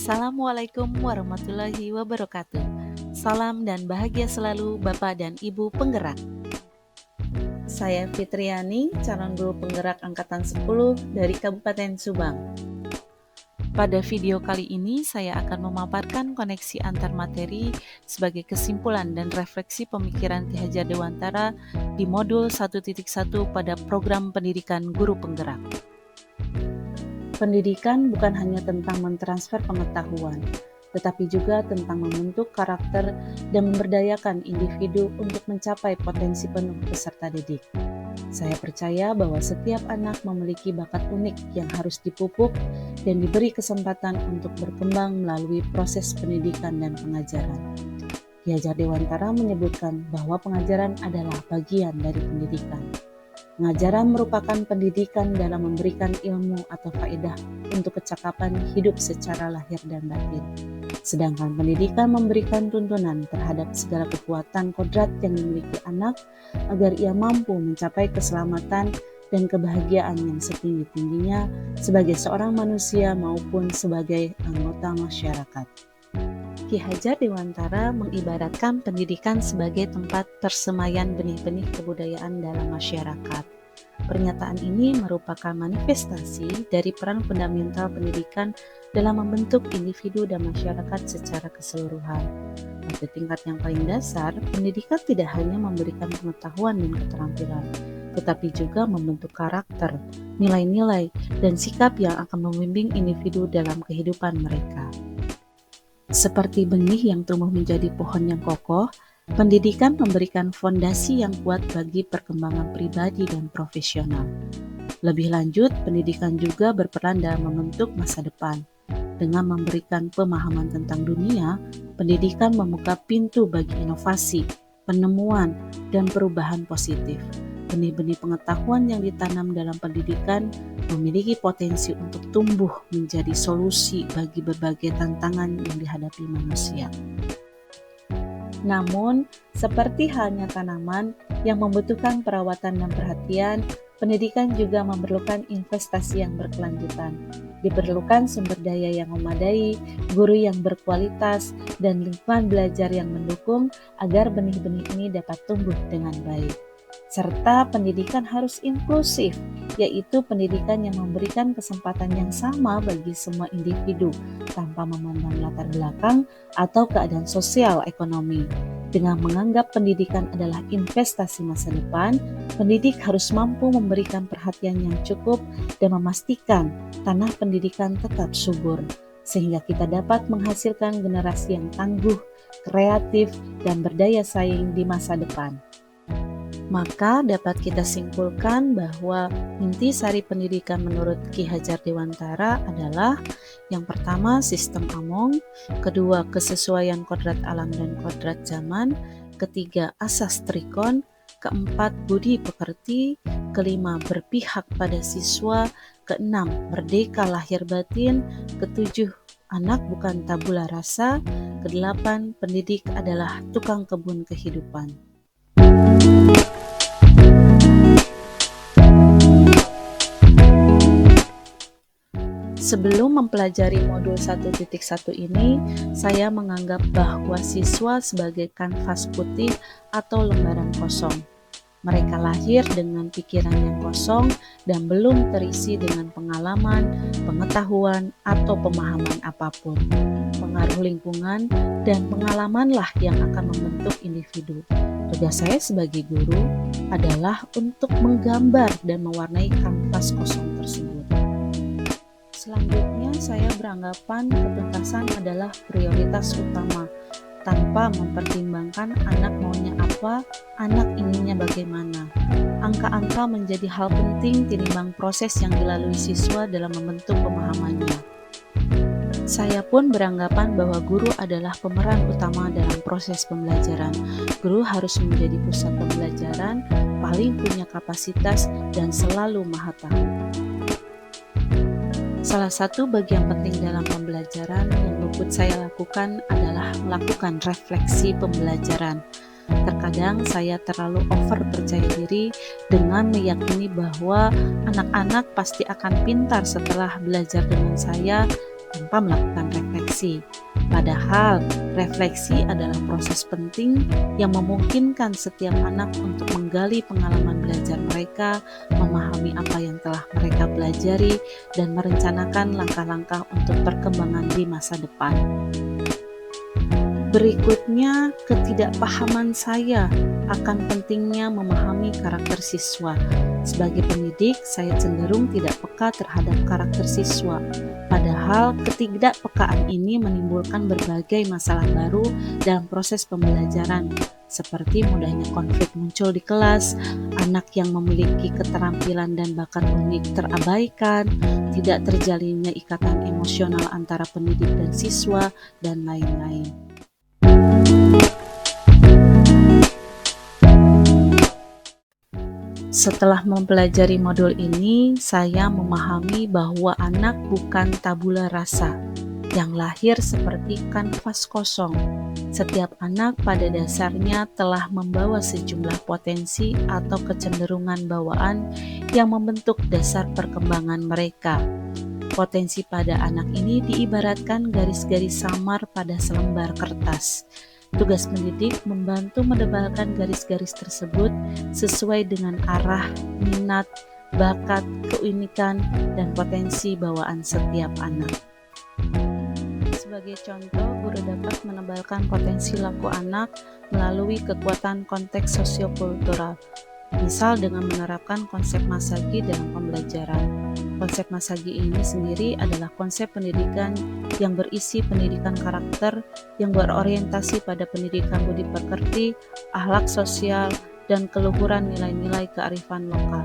Assalamualaikum warahmatullahi wabarakatuh. Salam dan bahagia selalu Bapak dan Ibu penggerak. Saya Fitriani, calon guru penggerak angkatan 10 dari Kabupaten Subang. Pada video kali ini saya akan memaparkan koneksi antar materi sebagai kesimpulan dan refleksi pemikiran Ki Hajar Dewantara di modul 1.1 pada program pendidikan guru penggerak. Pendidikan bukan hanya tentang mentransfer pengetahuan, tetapi juga tentang membentuk karakter dan memberdayakan individu untuk mencapai potensi penuh peserta didik. Saya percaya bahwa setiap anak memiliki bakat unik yang harus dipupuk dan diberi kesempatan untuk berkembang melalui proses pendidikan dan pengajaran. Ki Hajar Dewantara menyebutkan bahwa pengajaran adalah bagian dari pendidikan. Pengajaran merupakan pendidikan dalam memberikan ilmu atau faedah untuk kecakapan hidup secara lahir dan batin. Sedangkan pendidikan memberikan tuntunan terhadap segala kekuatan kodrat yang dimiliki anak agar ia mampu mencapai keselamatan dan kebahagiaan yang setinggi-tingginya sebagai seorang manusia maupun sebagai anggota masyarakat. Ki Hajar Dewantara mengibaratkan pendidikan sebagai tempat persemaian benih-benih kebudayaan dalam masyarakat. Pernyataan ini merupakan manifestasi dari peran fundamental pendidikan dalam membentuk individu dan masyarakat secara keseluruhan. Pada tingkat yang paling dasar, pendidikan tidak hanya memberikan pengetahuan dan keterampilan, tetapi juga membentuk karakter, nilai-nilai, dan sikap yang akan membimbing individu dalam kehidupan mereka. Seperti benih yang tumbuh menjadi pohon yang kokoh, pendidikan memberikan fondasi yang kuat bagi perkembangan pribadi dan profesional. Lebih lanjut, pendidikan juga berperan dalam membentuk masa depan. Dengan memberikan pemahaman tentang dunia, pendidikan membuka pintu bagi inovasi, penemuan, dan perubahan positif. Benih-benih pengetahuan yang ditanam dalam pendidikan memiliki potensi untuk tumbuh menjadi solusi bagi berbagai tantangan yang dihadapi manusia. Namun, seperti halnya tanaman yang membutuhkan perawatan dan perhatian, pendidikan juga memerlukan investasi yang berkelanjutan. Diperlukan sumber daya yang memadai, guru yang berkualitas, dan lingkungan belajar yang mendukung agar benih-benih ini dapat tumbuh dengan baik. Serta pendidikan harus inklusif, yaitu pendidikan yang memberikan kesempatan yang sama bagi semua individu tanpa memandang latar belakang atau keadaan sosial ekonomi. Dengan menganggap pendidikan adalah investasi masa depan, pendidik harus mampu memberikan perhatian yang cukup dan memastikan tanah pendidikan tetap subur, sehingga kita dapat menghasilkan generasi yang tangguh, kreatif, dan berdaya saing di masa depan. Maka dapat kita simpulkan bahwa intisari pendidikan menurut Ki Hajar Dewantara adalah yang pertama sistem Among, kedua kesesuaian kodrat alam dan kodrat zaman, ketiga asas Trikon, keempat budi pekerti, kelima berpihak pada siswa, keenam merdeka lahir batin, ketujuh anak bukan tabula rasa, kedelapan pendidik adalah tukang kebun kehidupan. Sebelum mempelajari modul 1.1 ini, saya menganggap bahwa siswa sebagai kanvas putih atau lembaran kosong. Mereka lahir dengan pikiran yang kosong dan belum terisi dengan pengalaman, pengetahuan, atau pemahaman apapun. Pengaruh lingkungan dan pengalamanlah yang akan membentuk individu. Tugas saya sebagai guru adalah untuk menggambar dan mewarnai kanvas kosong tersebut. Selanjutnya, saya beranggapan ketuntasan adalah prioritas utama. Tanpa mempertimbangkan anak maunya apa, anak inginnya bagaimana. Angka-angka menjadi hal penting tinimbang proses yang dilalui siswa dalam membentuk pemahamannya. Saya pun beranggapan bahwa guru adalah pemeran utama dalam proses pembelajaran. Guru harus menjadi pusat pembelajaran, paling punya kapasitas, dan selalu maha tahu. Salah satu bagian penting dalam pembelajaran yang luput saya lakukan adalah melakukan refleksi pembelajaran. Terkadang saya terlalu over percaya diri dengan meyakini bahwa anak-anak pasti akan pintar setelah belajar dengan saya tanpa melakukan refleksi. refleksi. Padahal, refleksi adalah proses penting yang memungkinkan setiap anak untuk menggali pengalaman belajar mereka, memahami apa yang telah mereka pelajari, dan merencanakan langkah-langkah untuk perkembangan di masa depan. Berikutnya, ketidakpahaman saya akan pentingnya memahami karakter siswa. Sebagai pendidik, saya cenderung tidak peka terhadap karakter siswa. Padahal, ketidakpekaan ini menimbulkan berbagai masalah baru dalam proses pembelajaran, seperti mudahnya konflik muncul di kelas, anak yang memiliki keterampilan dan bakat unik terabaikan, tidak terjalinnya ikatan emosional antara pendidik dan siswa, dan lain-lain. Setelah mempelajari modul ini, saya memahami bahwa anak bukan tabula rasa yang lahir seperti kanvas kosong. Setiap anak pada dasarnya telah membawa sejumlah potensi atau kecenderungan bawaan yang membentuk dasar perkembangan mereka. Potensi pada anak ini diibaratkan garis-garis samar pada selembar kertas. Tugas pendidik membantu menebalkan garis-garis tersebut sesuai dengan arah, minat, bakat, keunikan, dan potensi bawaan setiap anak. Sebagai contoh, guru dapat menebalkan potensi laku anak melalui kekuatan konteks sosiokultural, misal dengan menerapkan konsep Masagi dalam pembelajaran. Konsep Masagi ini sendiri adalah konsep pendidikan yang berisi pendidikan karakter yang berorientasi pada pendidikan budi pekerti, akhlak sosial, dan keluhuran nilai-nilai kearifan lokal.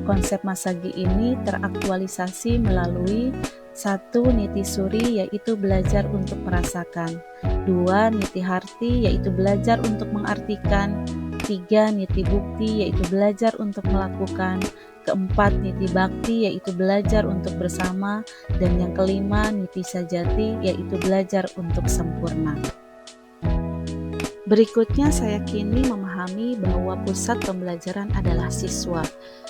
Konsep Masagi ini teraktualisasi melalui 1. Niti Suri, yaitu belajar untuk merasakan. 2. Niti Harti, yaitu belajar untuk mengartikan. 3. Niti Bukti, yaitu belajar untuk melakukan. 4. Niti Bakti, yaitu belajar untuk bersama. Dan yang kelima, Niti Sajati, yaitu belajar untuk sempurna. Berikutnya, saya kini memahami bahwa pusat pembelajaran adalah siswa.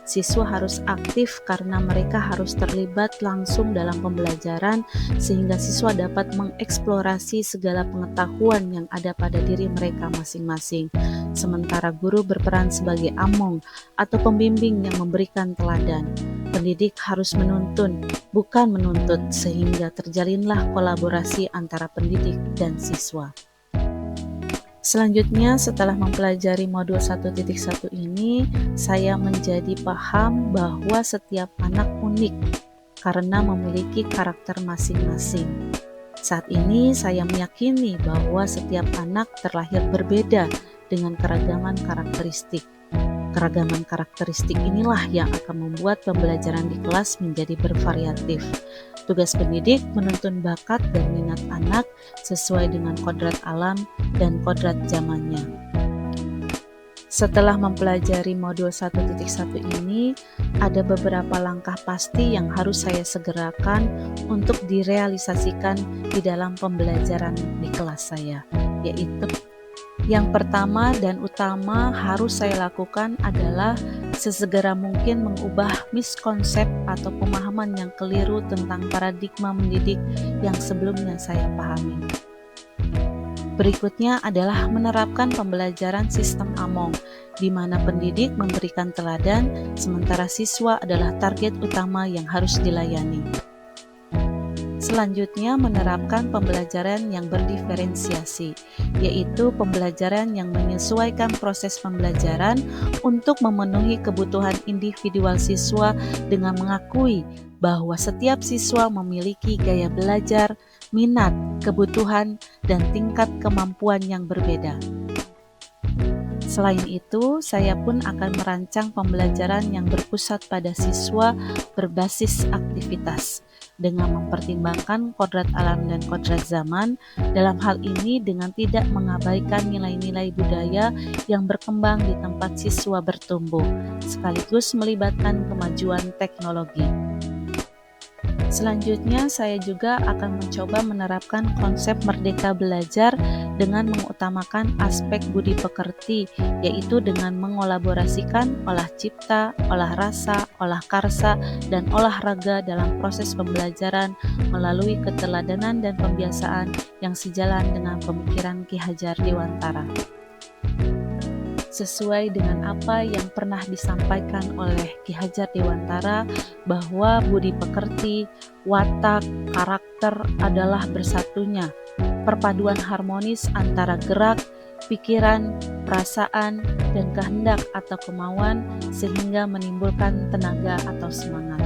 Siswa harus aktif karena mereka harus terlibat langsung dalam pembelajaran sehingga siswa dapat mengeksplorasi segala pengetahuan yang ada pada diri mereka masing-masing. Sementara guru berperan sebagai among atau pembimbing yang memberikan teladan. Pendidik harus menuntun, bukan menuntut, sehingga terjalinlah kolaborasi antara pendidik dan siswa. Selanjutnya, setelah mempelajari modul 1.1 ini, saya menjadi paham bahwa setiap anak unik karena memiliki karakter masing-masing. Saat ini, saya meyakini bahwa setiap anak terlahir berbeda dengan keragaman karakteristik. Keragaman karakteristik inilah yang akan membuat pembelajaran di kelas menjadi bervariatif. Tugas pendidik menuntun bakat dan minat anak sesuai dengan kodrat alam dan kodrat zamannya. Setelah mempelajari modul 1.1 ini, ada beberapa langkah pasti yang harus saya segerakan untuk direalisasikan di dalam pembelajaran di kelas saya, yaitu yang pertama dan utama harus saya lakukan adalah sesegera mungkin mengubah miskonsep atau pemahaman yang keliru tentang paradigma mendidik yang sebelumnya saya pahami. Berikutnya adalah menerapkan pembelajaran sistem Among, di mana pendidik memberikan teladan, sementara siswa adalah target utama yang harus dilayani. Selanjutnya, menerapkan pembelajaran yang berdiferensiasi, yaitu pembelajaran yang menyesuaikan proses pembelajaran untuk memenuhi kebutuhan individual siswa dengan mengakui bahwa setiap siswa memiliki gaya belajar, minat, kebutuhan, dan tingkat kemampuan yang berbeda. Selain itu, saya pun akan merancang pembelajaran yang berpusat pada siswa berbasis aktivitas, dengan mempertimbangkan kodrat alam dan kodrat zaman, dalam hal ini dengan tidak mengabaikan nilai-nilai budaya yang berkembang di tempat siswa bertumbuh, sekaligus melibatkan kemajuan teknologi. Selanjutnya, saya juga akan mencoba menerapkan konsep merdeka belajar dengan mengutamakan aspek budi pekerti, yaitu dengan mengolaborasikan olah cipta, olah rasa, olah karsa, dan olahraga dalam proses pembelajaran melalui keteladanan dan pembiasaan yang sejalan dengan pemikiran Ki Hajar Dewantara. Sesuai dengan apa yang pernah disampaikan oleh Ki Hajar Dewantara, bahwa budi pekerti, watak, karakter adalah bersatunya, perpaduan harmonis antara gerak, pikiran, perasaan, dan kehendak atau kemauan sehingga menimbulkan tenaga atau semangat.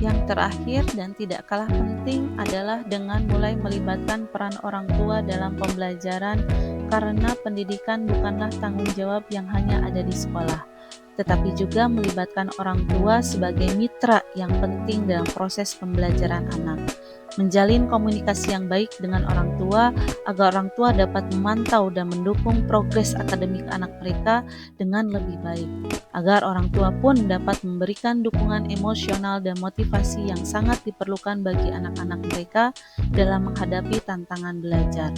Yang terakhir dan tidak kalah penting adalah dengan mulai melibatkan peran orang tua dalam pembelajaran, karena pendidikan bukanlah tanggung jawab yang hanya ada di sekolah, tetapi juga melibatkan orang tua sebagai mitra yang penting dalam proses pembelajaran anak. Menjalin komunikasi yang baik dengan orang tua agar orang tua dapat memantau dan mendukung progres akademik anak mereka dengan lebih baik, agar orang tua pun dapat memberikan dukungan emosional dan motivasi yang sangat diperlukan bagi anak-anak mereka dalam menghadapi tantangan belajar.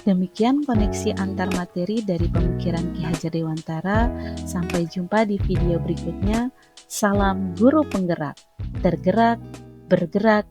Demikian koneksi antar materi dari pemikiran Ki Hajar Dewantara. Sampai jumpa di video berikutnya. Salam guru penggerak, tergerak, bergerak,